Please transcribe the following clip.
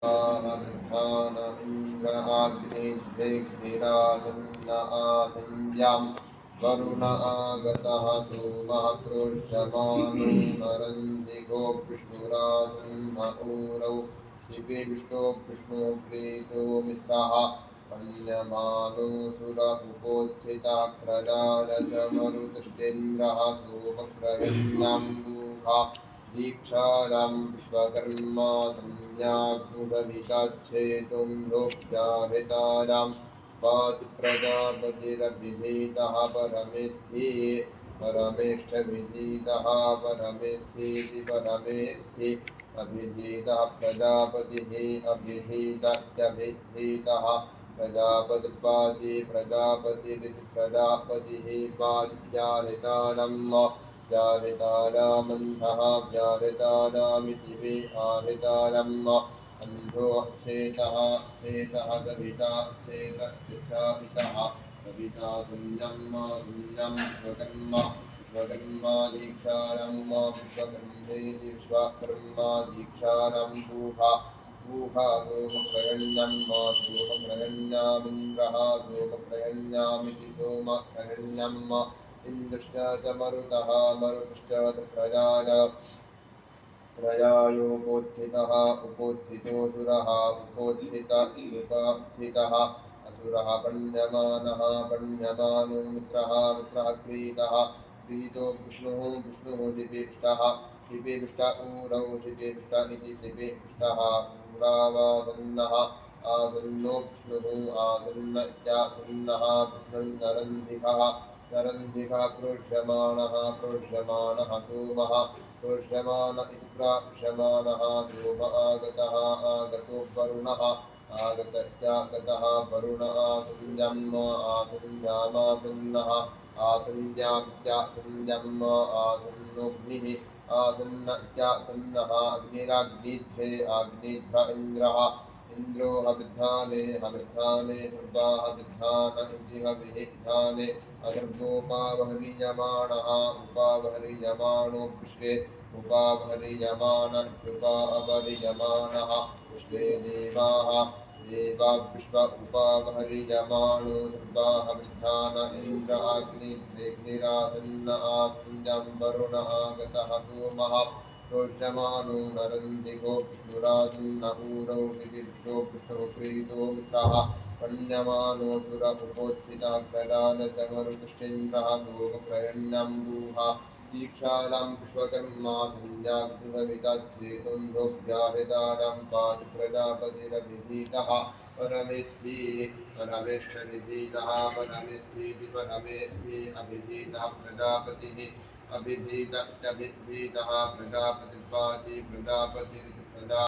वृद्धान इन्द्र आग्नेऽग्निरासन्न आसंज्ञां वरुण आगतः सोमः प्रोष्यमाणो नरन्दिगो विष्णुरासन्न ऊरौ शिवे विष्णो प्रीतो मित्रः पण्यमानो सुर उपोत्थितः प्रजारसमरुतश्चेन्द्रः सोमप्रगण्यम्बूहा दीक्षारां विश्वकर्मा संज्ञाग्मुखविचाच्छेतुं लोक्याहृतारां पाति प्रजापतिरभिधीतः परमेस्थि परमेष्ठविधीतः परमेस्थीति परमेस्थि अभिधीतः प्रजापतिः अभिधीतत्यभिधीतः प्रजापतिर्पाति प्रजापतिरिति प्रजापतिः पातिव्याहृतारम् व्याहृतारामन्धः व्याहृतारामिति वे आहृतारम् अन्धो चेतः चेतः कविता चेतः कविता शून्यं शून्यं स्वकर्म स्वकर्मा दीक्षारं विश्वकर्मेति विश्वकर्मा दीक्षारं पूहा पूहा सोमप्रगण्यं सोमप्रगण्यामिन्द्रः सोमप्रगण्यामिति सोमप्रगण्यम् इन्द्रश्च मरुतः मरुतश्च प्रजाय प्रजायोपोत्थितः उपोत्थितोऽसुरः उपोत्थित उपोत्थितः असुरः पण्यमानः पण्यमानो मित्रः मित्रः क्रीतः क्रीतो विष्णुः शिपेष्टः शिपेष्ट ऊरौ शिपेष्ट इति शिपेष्टः ऊरावासन्नः आसन्नो विष्णुः आसन्न इत्यासन्नः विष्णुर्नरन्धिकः नरन्धिकः प्रोष्यमाणः सोमः प्रोष्यमान इति प्राप्ष्यमाणः सोम आगतः आगतो वरुणः आगतश्चागतः वरुण आसंज्ञम् आसंज्ञामासन्नः आसंज्ञामित्यासंज्ञम् आसन्नोऽग्निः आसन्न इत्यासन्नः अग्निराग्निध्रे आग्निध्र इन्द्रः इन्द्रो हविद्धाने हविद्धाने सर्वाः विद्धान इति हविद्धाने अगर्भोपावहरीयमाणः उपावहरीयमाणो विश्वे उपावहरीयमान उपावहरीयमानः विश्वे देवाः देवा विश्व उपावहरीयमाणो सर्वाः विद्धान इन्द्र अग्निरासन्न आसंजं वरुण आगतः सोमः प्रोष्यमानो नरन्दिगो विष्णुरासन्न ऊरौ विष्णो विष्णुप्रीतो मित्रः पण्यमानो सुर उपोत्थितः प्रजानचमरुतुष्टेन्द्रः सोमप्रगण्यम्बूहा दीक्षारां विश्वकर्मा संज्ञाग्निविदच्छेतुं व्याहृतारां पाति प्रजापतिरभिधीतः परमेस्थि परमेष्ठविधीतः परमेस्थीति परमेस्थि अभिधीतः प्रजापतिः अभिधीतः प्रजापतिर्पाति प्रजापतिरिति प्रजा